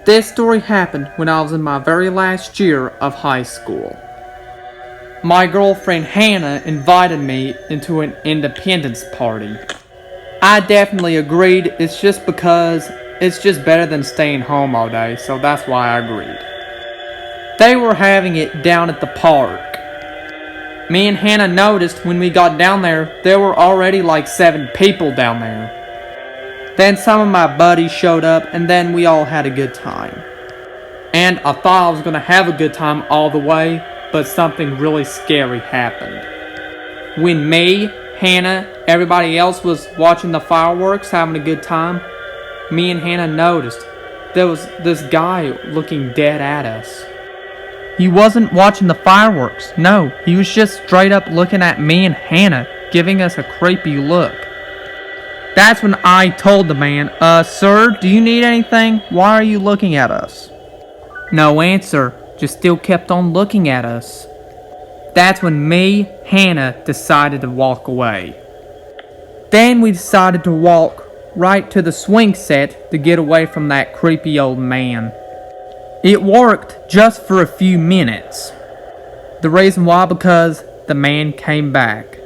This story happened when I was in my very last year of high school. My girlfriend Hannah invited me into an independence party. I definitely agreed. It's just because it's just better than staying home all day, so that's why I agreed. They were having it down at the park. Me and Hannah noticed when we got down there were already like 7 people down there. Then some of my buddies showed up, and then we all had a good time. And I thought I was gonna have a good time all the way, but something really scary happened. When me, Hannah, everybody else was watching the fireworks, having a good time, me and Hannah noticed there was this guy looking dead at us. He wasn't watching the fireworks, no, he was just straight up looking at me and Hannah, giving us a creepy look. That's when I told the man, sir, do you need anything? Why are you looking at us? No answer, just still kept on looking at us. That's when me, Hannah, decided to walk away. Then we decided to walk right to the swing set to get away from that creepy old man. It worked just for a few minutes. The reason why, because the man came back.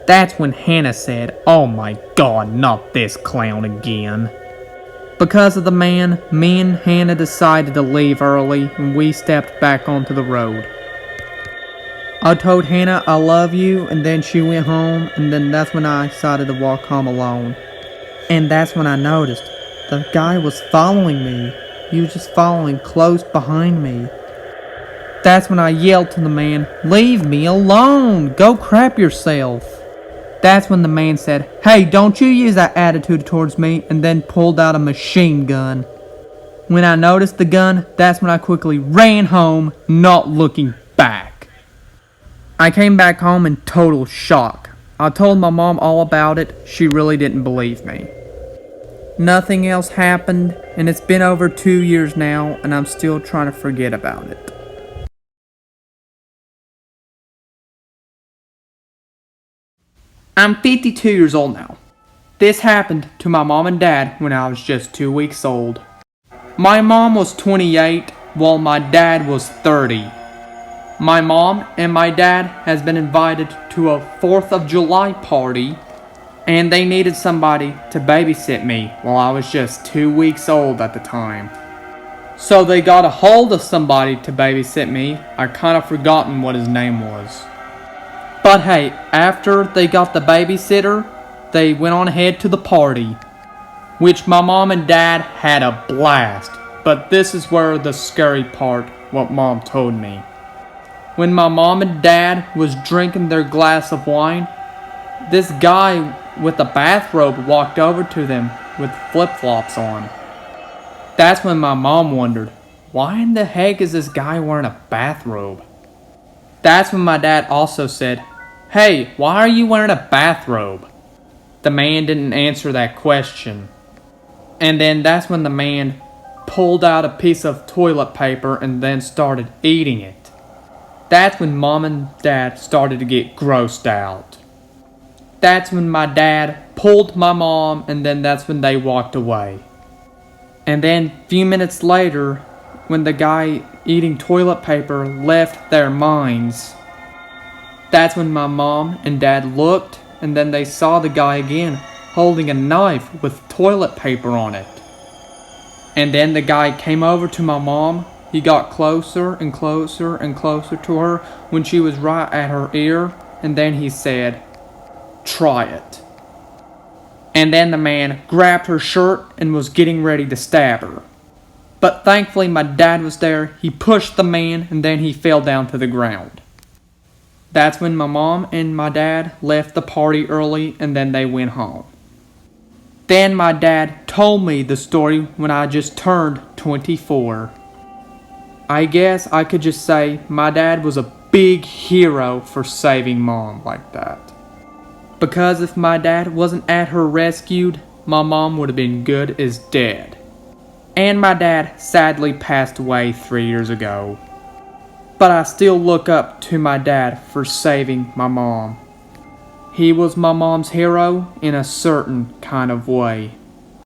That's when Hannah said, "Oh my God, not this clown again." Because of the man, me and Hannah decided to leave early and we stepped back onto the road. I told Hannah I love you, and then she went home, and then that's when I decided to walk home alone. And that's when I noticed the guy was following me. He was just following close behind me. That's when I yelled to the man, "Leave me alone! Go crap yourself!" That's when the man said, "Hey, don't you use that attitude towards me," and then pulled out a machine gun. When I noticed the gun, that's when I quickly ran home, not looking back. I came back home in total shock. I told my mom all about it. She really didn't believe me. Nothing else happened, and it's been over 2 years now, and I'm still trying to forget about it. I'm 52 years old now. This happened to my mom and dad when I was just 2 weeks old. My mom was 28 while my dad was 30. My mom and my dad has been invited to a 4th of July party, and they needed somebody to babysit me while I was just 2 weeks old at the time. So they got a hold of somebody to babysit me. I kind of forgotten what his name was. But hey, after they got the babysitter, they went on ahead to the party, which my mom and dad had a blast. But this is where the scary part, what mom told me. When my mom and dad was drinking their glass of wine, this guy with a bathrobe walked over to them with flip-flops on. That's when my mom wondered, why in the heck is this guy wearing a bathrobe? That's when my dad also said, "Hey, why are you wearing a bathrobe?" The man didn't answer that question. And then that's when the man pulled out a piece of toilet paper and then started eating it. That's when mom and dad started to get grossed out. That's when my dad pulled my mom, and then that's when they walked away. And then a few minutes later, when the guy eating toilet paper left their minds, that's when my mom and dad looked, and then they saw the guy again holding a knife with toilet paper on it. And then the guy came over to my mom. He got closer and closer and closer to her when she was right at her ear, and then he said, "Try it." And then the man grabbed her shirt and was getting ready to stab her. But thankfully my dad was there. He pushed the man, and then he fell down to the ground. That's when my mom and my dad left the party early, and then they went home. Then my dad told me the story when I just turned 24. I guess I could just say my dad was a big hero for saving mom like that. Because if my dad wasn't at her rescued, my mom would have been good as dead. And my dad sadly passed away 3 years ago. But I still look up to my dad for saving my mom. He was my mom's hero in a certain kind of way.